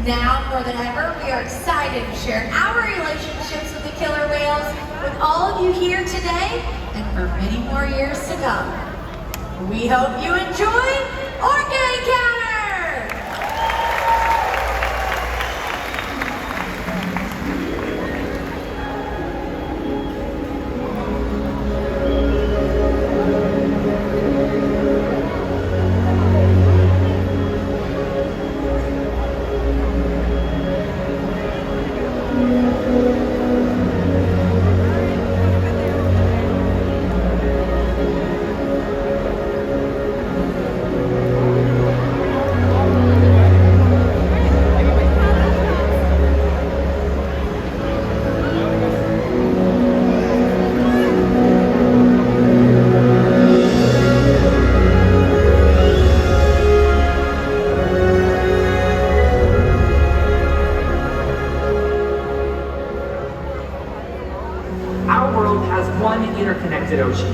Now more than ever, we are excited to share our relationships with the killer whales with all of you here today and for many more years to come. We hope you enjoy Orca Encounter! Interconnected ocean.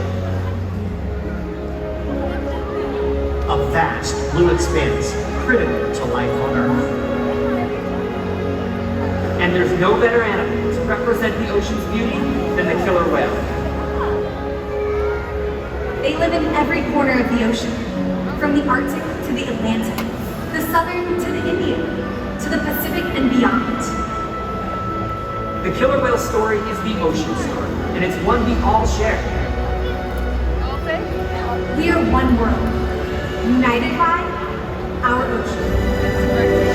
A vast blue expanse critical to life on Earth. And there's no better animal to represent the ocean's beauty than the killer whale. They live in every corner of the ocean, from the Arctic to the Atlantic, the Southern to the Indian, to the Pacific and beyond. The killer whale story is the ocean story, and it's one we all share. We are one world, united by our ocean.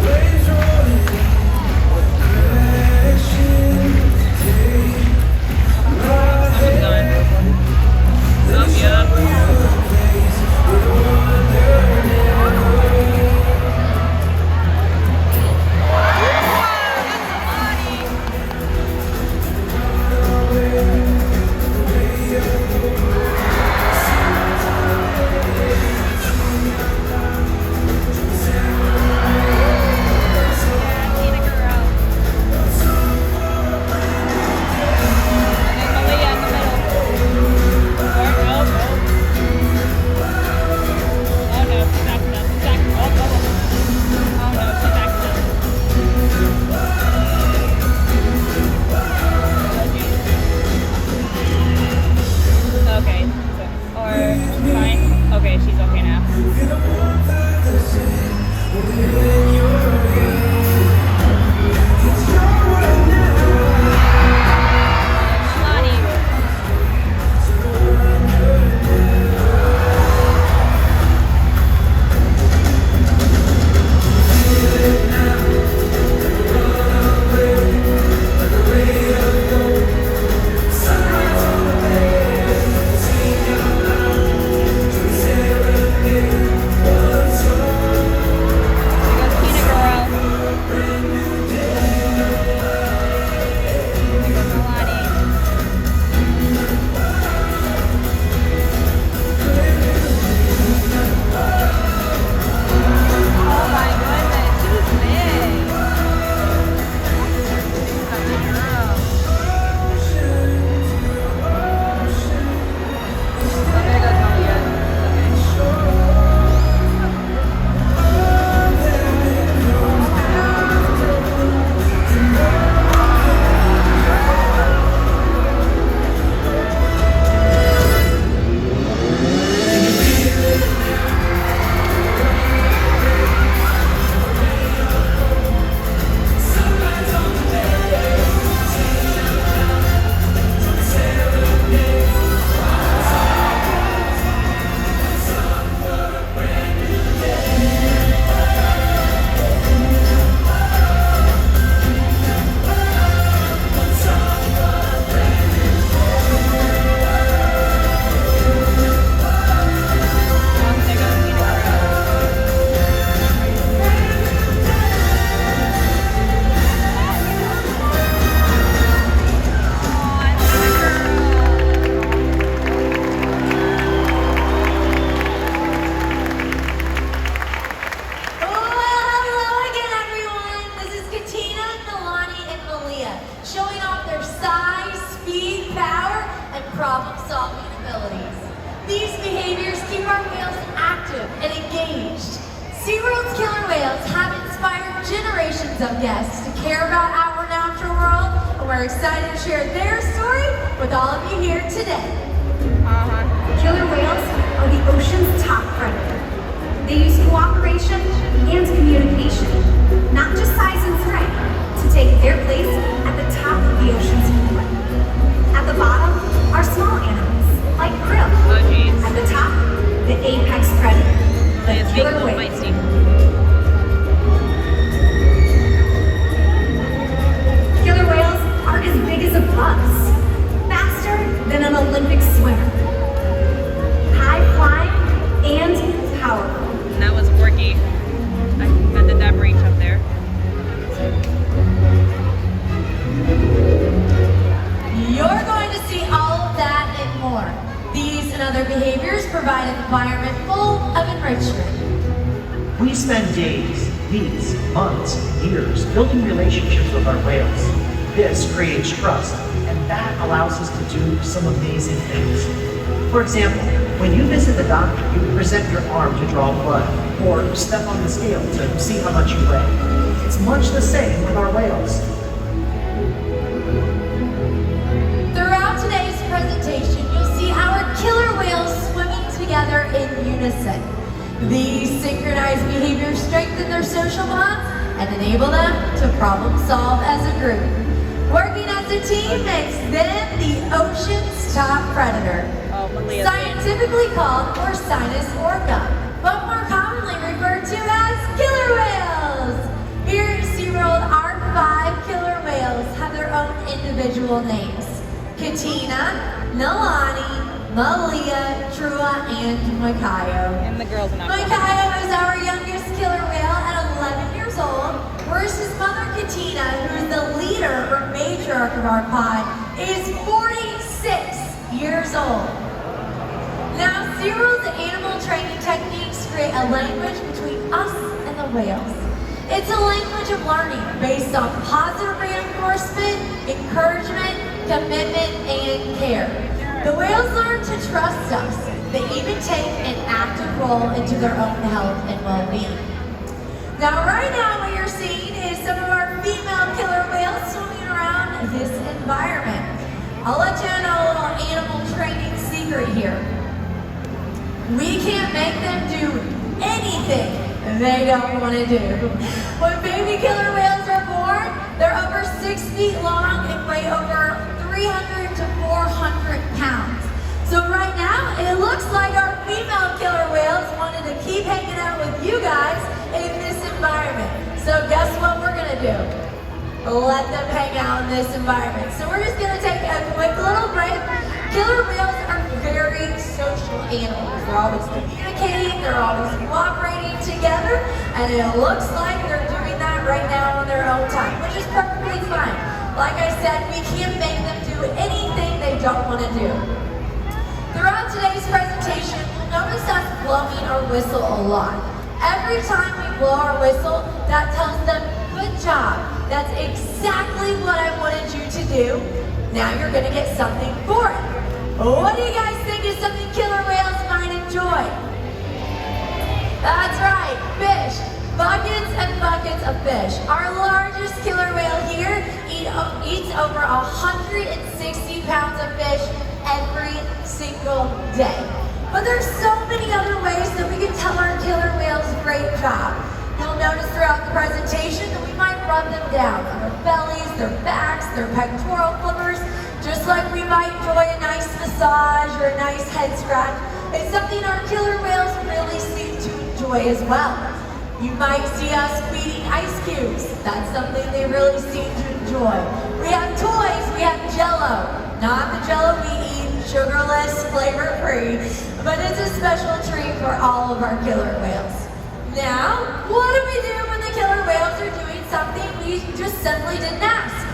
Wait showing off their size, speed, power, and problem-solving abilities. These behaviors keep our whales active and engaged. SeaWorld's killer whales have inspired generations of guests to care about our natural world, and we're excited to share their story with all of you here today. Killer whales are the ocean's top predator. They use cooperation and communication, not just size and strength, to take their place at the top of the ocean's food web. At the bottom are small animals, like krill. At the top, the apex predator, the killer whale. Killer whales are as big as a bus, faster than an Olympic swimmer, high-flying and powerful. And that was Orky. I had the depth range up there. You're going to see all of that and more. These and other behaviors provide an environment full of enrichment. We spend days, weeks, months, years building relationships with our whales. This creates trust, and that allows us to do some amazing things. For example, when you visit the doctor, you present your arm to draw blood, or step on the scale to see how much you weigh. It's much the same with our whales. Throughout today's presentation, you'll see our killer whales swimming together in unison. These synchronized behaviors strengthen their social bonds and enable them to problem solve as a group. Working as a team makes them the ocean's top predator. Malia. Scientifically called Orcinus orca, but more commonly referred to as killer whales. Here at SeaWorld, our 5 killer whales have their own individual names. Katina, Nalani, Malia, Trua, and Makayo. And the girls in Makayo is our youngest killer whale at 11 years old, whereas his mother Katina, who is the leader or matriarch of our pod, is 46 years old. Now, SeaWorld's animal training techniques create a language between us and the whales. It's a language of learning based on positive reinforcement, encouragement, commitment, and care. The whales learn to trust us. They even take an active role into their own health and well-being. Now, right now, what you're seeing is some of our female killer whales swimming around this environment. I'll let you know a little animal training secret here. We can't make them do anything they don't want to do. When baby killer whales are born, they're over 6 feet long and weigh over 300 to 400 pounds. So right now, it looks like our female killer whales wanted to keep hanging out with you guys in this environment. So guess what we're gonna do? Let them hang out in this environment. So we're just gonna take a quick little break. Killer whales are very social animals. They're always communicating, they're always cooperating together, and it looks like they're doing that right now on their own time, which is perfectly fine. Like I said, we can't make them do anything they don't want to do. Throughout today's presentation, you'll notice us blowing our whistle a lot. Every time we blow our whistle, that tells them, good job. That's exactly what I wanted you to do. Now you're gonna get something for it. What do you guys think is something killer whales might enjoy? That's right, fish. Buckets and buckets of fish. Our largest killer whale here eats over 160 pounds of fish every single day. But there's so many other ways that we can tell our killer whales great job. You'll notice throughout the presentation that we might rub them down on their bellies, their backs, their pectoral flippers, just like we might enjoy a nice massage or a nice head scratch. It's something our killer whales really seem to enjoy as well. You might see us feeding ice cubes. That's something they really seem to enjoy. We have toys, we have Jell-O. Not the Jell-O we eat, sugarless, flavor-free, but it's a special treat for all of our killer whales. Now, what do we do when the killer whales are doing something we just simply didn't ask?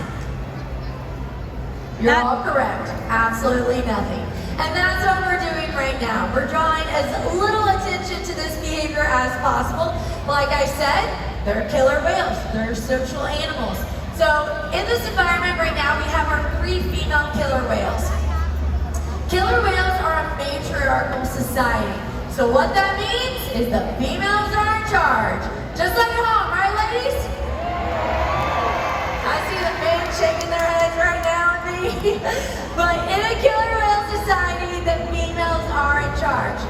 You're all correct. Absolutely nothing. And that's what we're doing right now. We're drawing as little attention to this behavior as possible. Like I said, they're killer whales. They're social animals. So in this environment right now, we have our 3 female killer whales. Killer whales are a matriarchal society. So what that means is the females are in charge. Just like at home, right ladies? I see the men shaking their heads right now at me. But in a killer whale society, the females are in charge.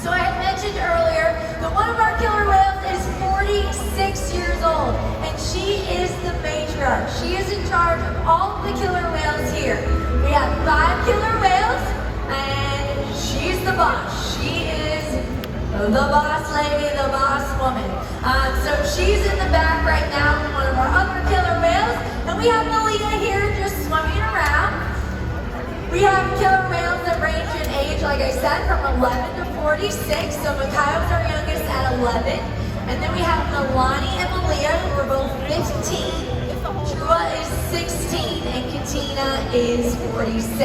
So I had mentioned earlier that one of our killer whales is 46 years old, and she is the matriarch. She is in charge of all the killer whales here. We have 5 killer whales, and she's the boss. She is the boss lady, the boss woman. So she's in the back right now with one of our other killer whales, and we have Malia here just swimming around. We have killer whales that range in age, like I said, from 11 to 46. So Mikhail's our youngest at 11. And then we have Nalani and Malia, who are both 15. Trua is 16, and Katina is 46.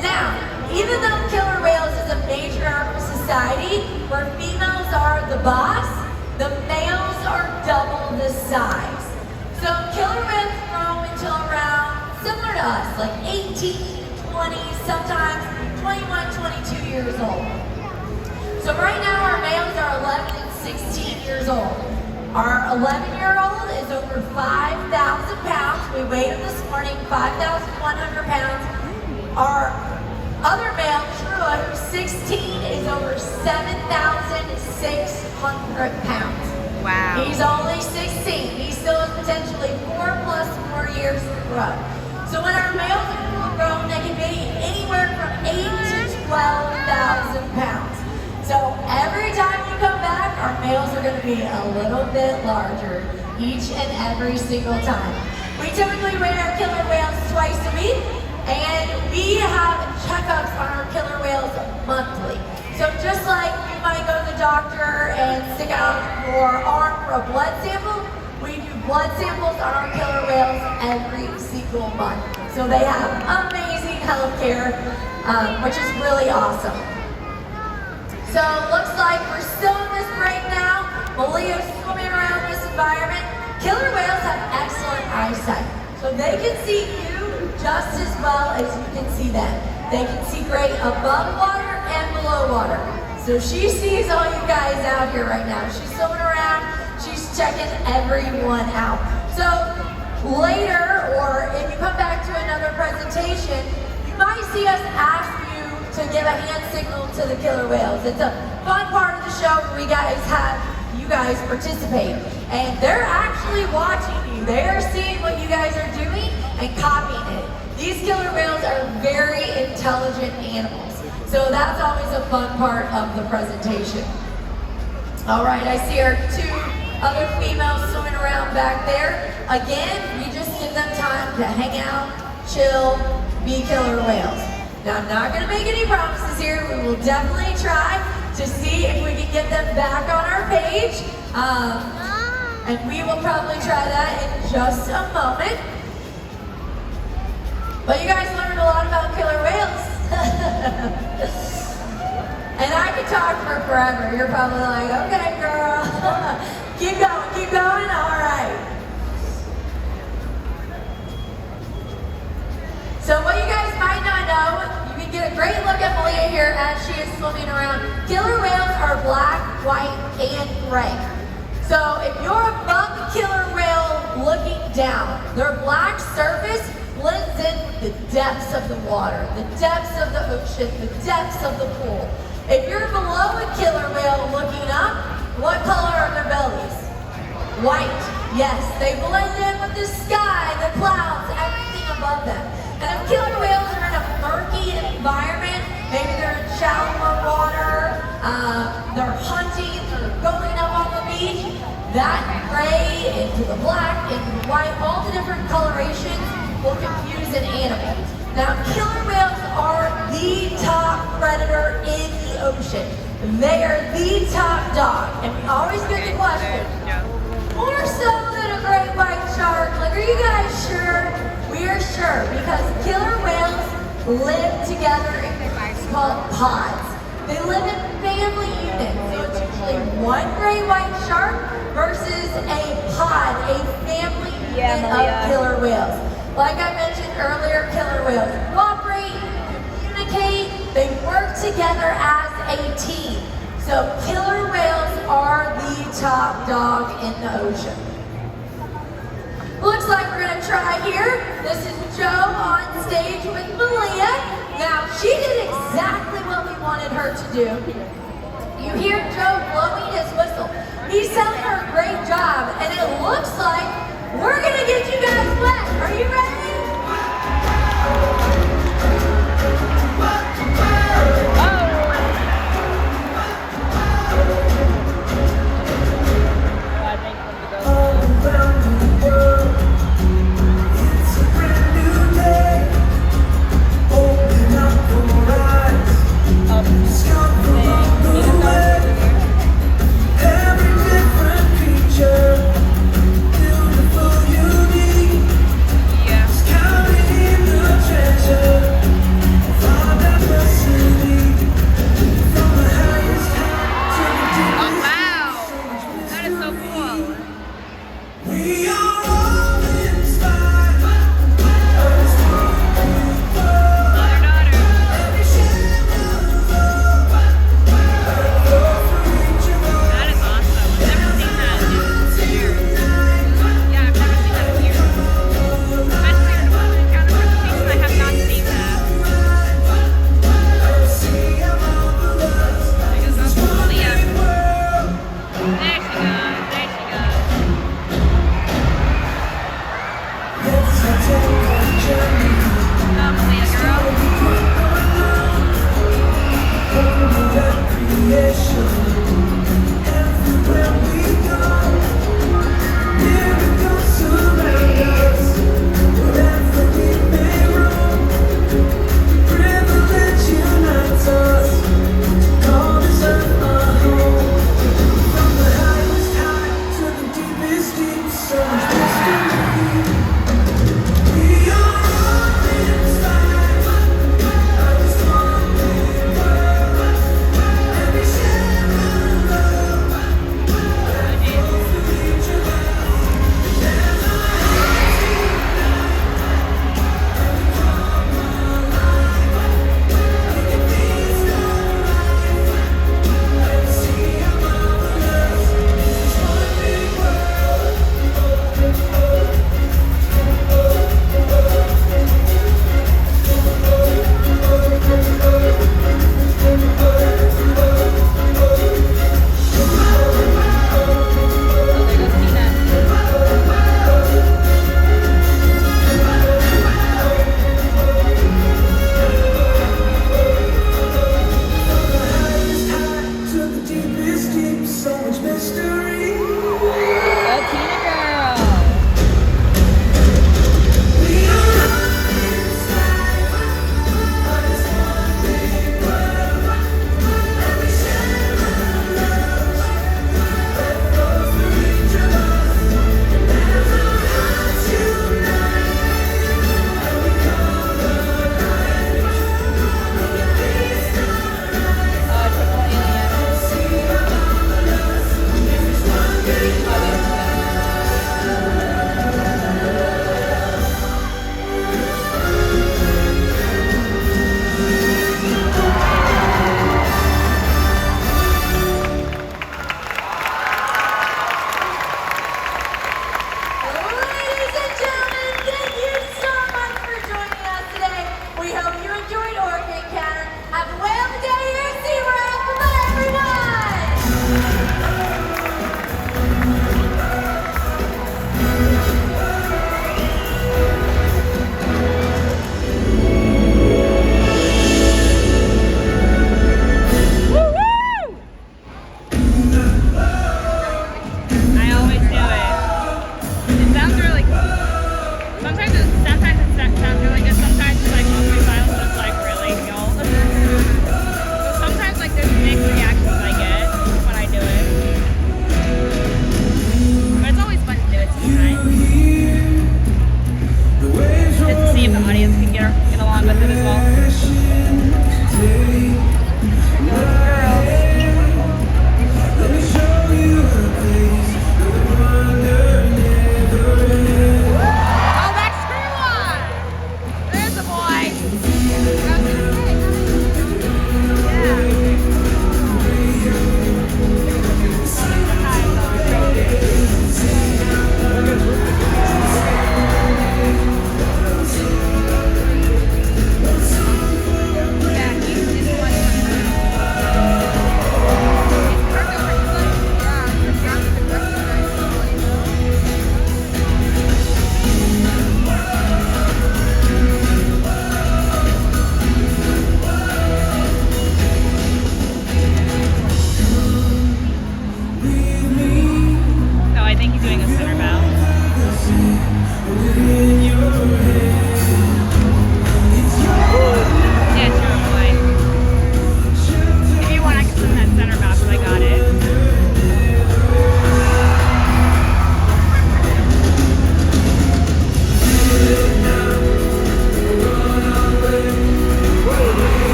Now, even though killer whales is a matriarchal society, where females are the boss, the males are double the size. So killer whales grow until around, similar to us, like 18, 20, sometimes 21, 22 years old. So right now our males are 11 and 16 years old. Our 11-year-old is over 5,000 pounds. We weighed him this morning, 5,100 pounds. Our other male, Trua, who's 16, is over 7,600 pounds. Wow. He's only 16. He still has potentially 4+ more years to grow. So when our males are full grown, they can be anywhere from 8 to 12,000 pounds. So every time you come back, our males are going to be a little bit larger each and every single time. We typically weigh our killer whales twice a week, and we have checkups on our killer whales monthly. So just like you might go to the doctor and stick out your arm for a blood sample, we do blood samples on our killer whales every single month. So they have amazing health care, which is really awesome. So it looks like we're still in this break now. Malia's swimming around this environment. Killer whales have excellent eyesight. So they can see you just as well as you can see them. They can see great above water and below water. So she sees all you guys out here right now. She's swimming around. She's checking everyone out. So later, or if you come back to another presentation, you might see us ask you to give a hand signal to the killer whales. It's a fun part of the show where you guys participate. And they're actually watching you. They are seeing what you guys are doing and copying it. These killer whales are very intelligent animals. So that's always a fun part of the presentation. All right, I see our 2 other females swimming around back there. Again, we just give them time to hang out, chill, be killer whales. Now, I'm not going to make any promises here. We will definitely try to see if we can get them back on our page. And we will probably try that in just a moment. But you guys learned a lot about killer whales. And I could talk for forever. You're probably like, okay, girl. Keep going, all right. So what you guys might not know, you can get a great look at Malia here as she is swimming around. Killer whales are black, white, and gray. So if you're above the killer whale looking down, their black surface blends in with the depths of the water, the depths of the ocean, the depths of the pool. If you're below a killer whale looking up, what color are their bellies? White. Yes, they blend in with the sky, the clouds, everything above them. And if killer whales are in a murky environment, maybe they're in shallower water, they're hunting, they're going up on the beach, that gray into the black, into the white, all the different colorations will confuse an animal. Now, killer whales are the top predator in the ocean. They are the top dog. And we always get the question, more so than a great white shark. Like, are you guys sure? We are sure, because killer whales live together in what's called pods. They live in family units. So it's usually one great white shark versus a pod, a family unit development Malia. of killer whales. Like I mentioned earlier, killer whales cooperate, communicate, they work together as a team. So killer whales are the top dog in the ocean. Looks like we're gonna try here. This is Joe on stage with Malia. Now, she did exactly what we wanted her to do. You hear Joe blowing his whistle. He's telling her a great job, and it looks like we're gonna get you guys wet. Are you ready?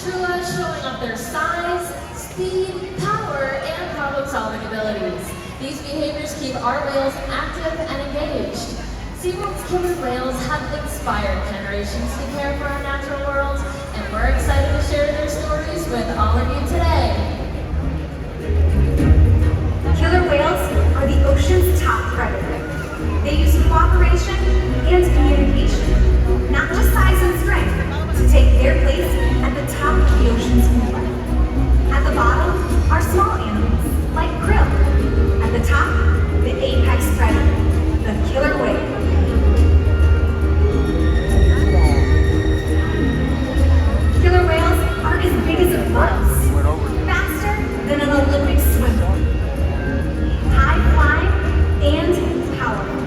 Trua showing off their size, speed, power, and problem-solving abilities. These behaviors keep our whales active and engaged. SeaWorld's killer whales have inspired generations to care for our natural world, and we're excited to share their stories with all of you today. Killer whales are the ocean's top predator. They use cooperation and communication, not just size and strength, to take their place at the top of the ocean's floor. At the bottom are small animals, like krill. At the top, the apex predator, the killer whale. Killer whales are as big as a bus, faster than an Olympic swimmer, high flying and powerful.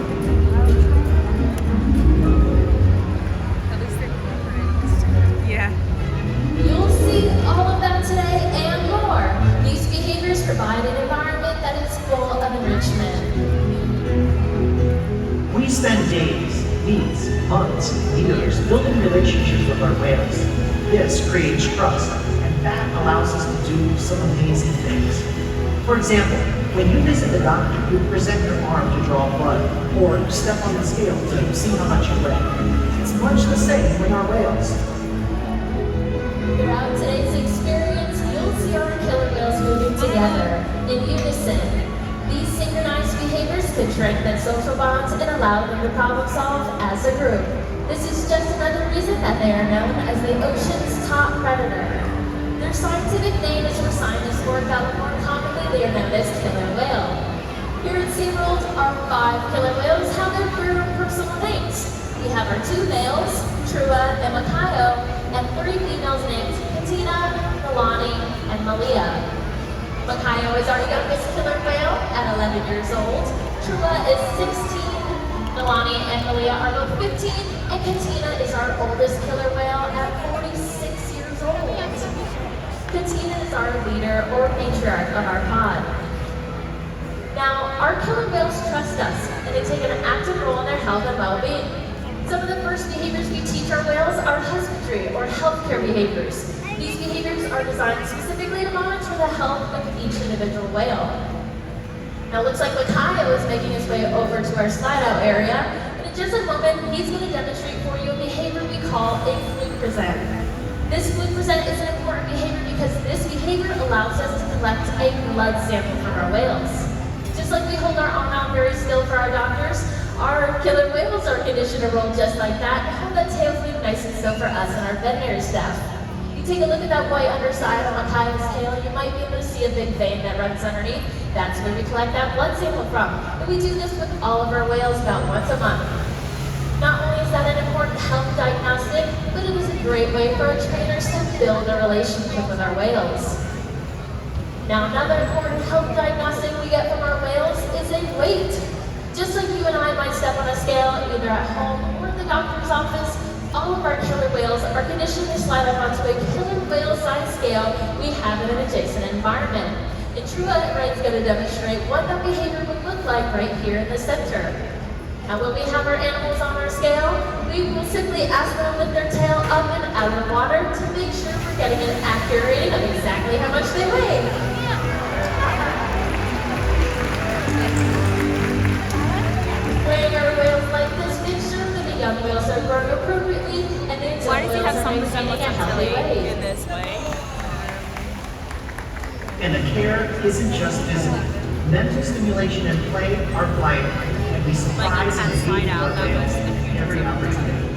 At least they're different. Yeah. You'll see all of that today and more. These behaviors provide an environment that is full of enrichment. We spend days, weeks, months, years building relationships with our whales. This creates trust, and that allows us to do some amazing things. For example, when you visit the doctor, you present your arm to draw blood, or step on the scale to see how much you weigh. It's much the same with our whales. Throughout today's experience, you'll see our killer whales moving together in unison. These synchronized behaviors could strengthen social bonds and allow them to problem solve as a group. This is just another reason that they are known as the ocean's top predator. Their scientific name is for scientists work out more commonly they are known as killer whale. Here at SeaWorld, our 5 killer whales have their queer personal names. We have our 2 males, Trua and Makayo, and 3 females named Katina, Nalani, and Malia. Makayo is our youngest killer whale at 11 years old. Trua is 16. Nalani and Malia are both 15, and Katina is our oldest killer whale at 46 years old. Katina is our leader or matriarch of our pod. Now, our killer whales trust us, and they take an active role in their health and well-being. Some of the first behaviors we teach our whales are husbandry or healthcare behaviors. These behaviors are designed specifically to monitor the health of each individual whale. Now it looks like Makayo is making his way over to our slide-out area, and in just a moment, he's going to demonstrate for you a behavior we call a Fluke present. This Fluke present is an important behavior because this behavior allows us to collect a blood sample from our whales. Just like we hold our arm out very still for our doctors, our killer whales are conditioned to roll just like that and hold that tail fluke nice and still for us and our veterinary staff. Take a look at that white underside on Makayo's tail, you might be able to see a big vein that runs underneath. That's where we collect that blood sample from. And we do this with all of our whales about once a month. Not only is that an important health diagnostic, but it is a great way for our trainers to build a relationship with our whales. Now, another important health diagnostic we get from our whales is a weight. Just like you and I might step on a scale either at home or in the doctor's office, all of our killer whales are conditioned to slide up onto a killer whale size scale we have in an adjacent environment. And Trua is going to demonstrate what that behavior would look like right here in the center. Now when we have our animals on our scale, we will simply ask them to lift their tail up and out of water to make sure we're getting an accurate reading of exactly how much they weigh. Weighing our whales like this makes sure that the young whales are growing appropriately and the adult Why does he whales have are some maintaining a resemblance healthy to weight. in this way? And the care isn't just physical. Mental stimulation and play are vital, and we surprise and engage our whales at every opportunity.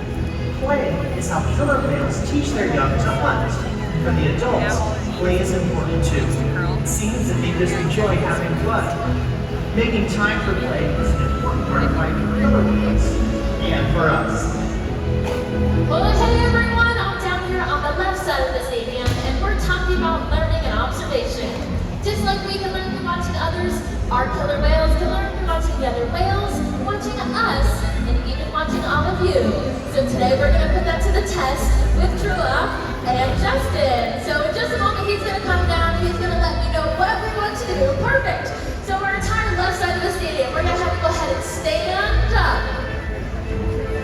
Play is how killer whales teach their young to hunt. For the adults, play is important too. It seems that they just enjoy having fun. Making time for play is an important part of life for killer whales, and for us. Well, hey everyone, I'm down here on the left side of the stadium, and we're talking about learning and observation. Just like we can learn from watching others, our killer whales can learn from watching the other whales, watching us, and even watching all of you. So today we're going to put that to the test with Trua and Justin. So in just a moment, he's going to come down and he's going to let me know what we want to do. Perfect. So our entire left side of the stadium, we're going to have to go ahead and stand up.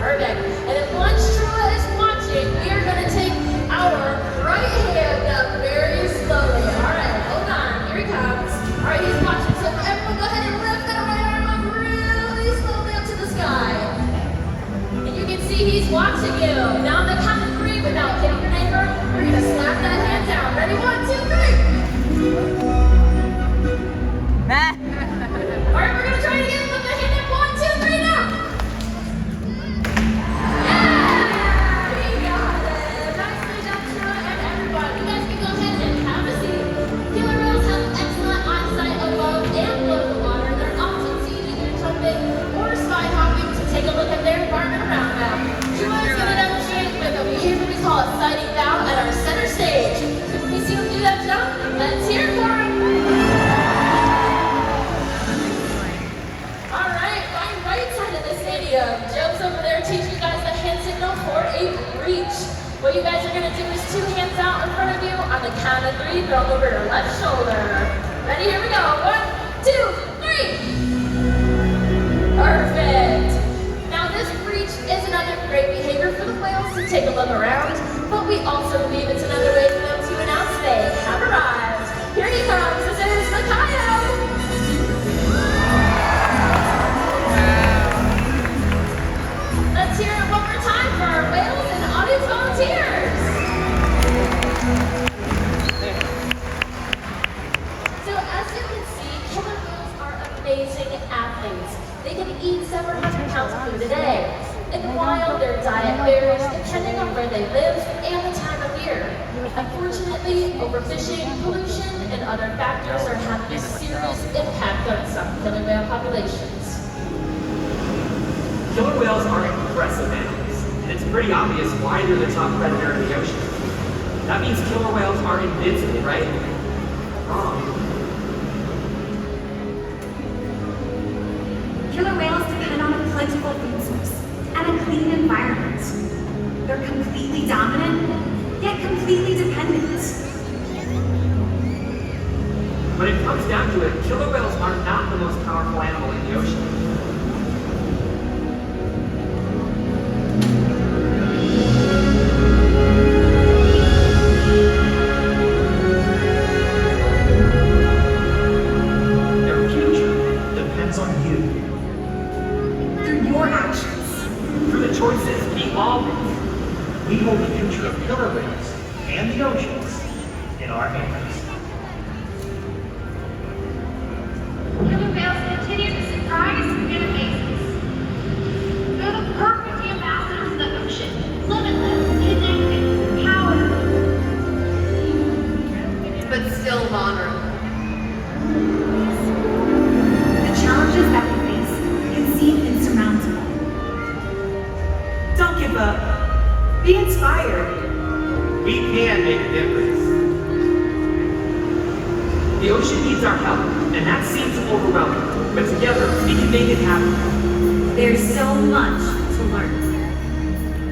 Perfect. And then once Trua is watching, we are going to take our right hand What you guys are gonna do is 2 hands out in front of you. On the count of 3, throw them over your left shoulder. Ready, here we go. 1, 2, 3. Perfect. Now this breach is another great behavior for the whales to take a look around, but we also believe it's another way for them to announce they have arrived. Here he comes, this is Makayo. Let's hear it one more time for our whales and audience volunteers. So as you can see, killer whales are amazing athletes. They can eat several hundred pounds of food a day. In the wild, their diet varies depending on where they live and the time of year. Unfortunately, overfishing, pollution, and other factors are having a serious impact on some killer whale populations. Killer whales are impressive animals, and it's pretty obvious why they're the top predator in the ocean. That means killer whales are invincible, right? Wrong. Killer whales depend on a plentiful food source and a clean environment. They're completely dominant, yet completely dependent. When it comes down to it, killer whales are not the most powerful animal in the ocean. Their future depends on you. Through your actions. Through the choices we all make. We hold the future of killer whales and the oceans in our hands. Killer whales continue to surprise and amaze us. They're the perfect ambassadors of the ocean. Limitless, connected, powerful. But still vulnerable. The challenges that we face can seem insurmountable. Don't give up. Be inspired. We can make a difference. The ocean needs our help, and that seems overwhelming. But together, we can make it happen. There's so much to learn.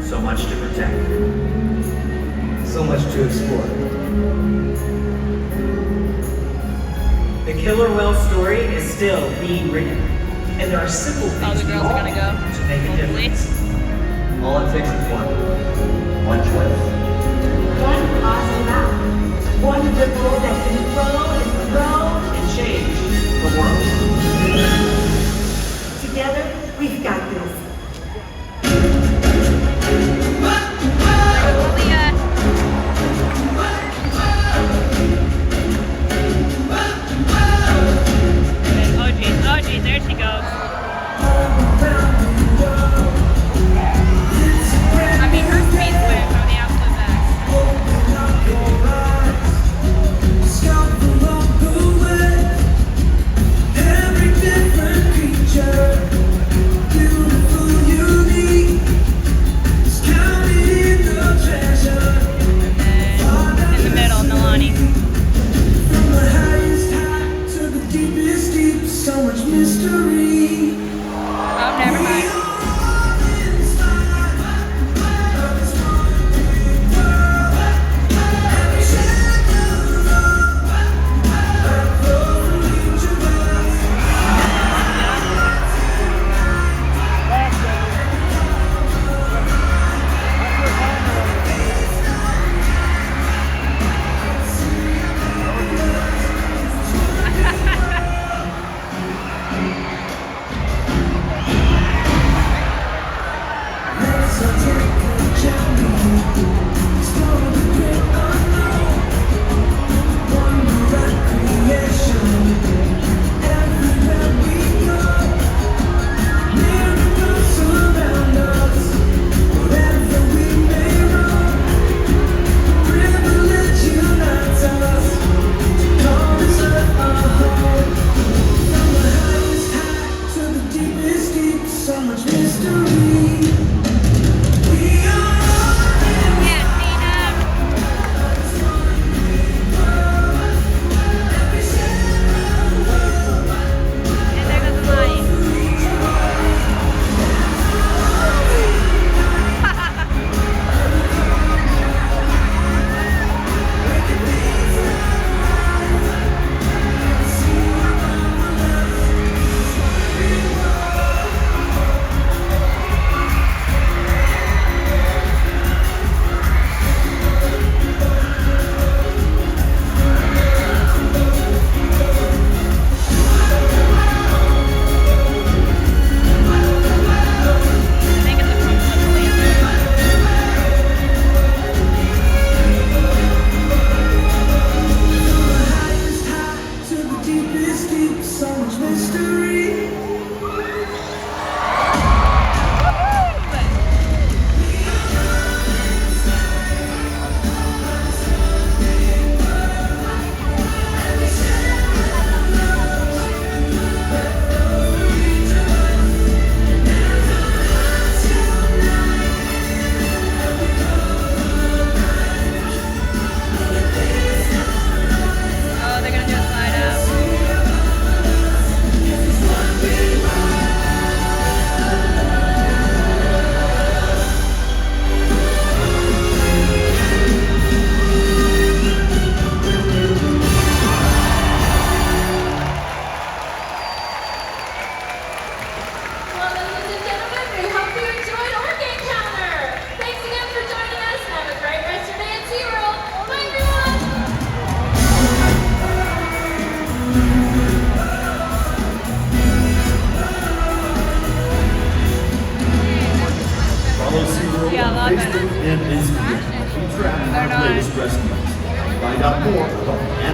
So much to protect. So much to explore. The killer whale story is still being written. And there are simple All things the we girls all are gonna can go. do to make a Hopefully. difference. All it takes is one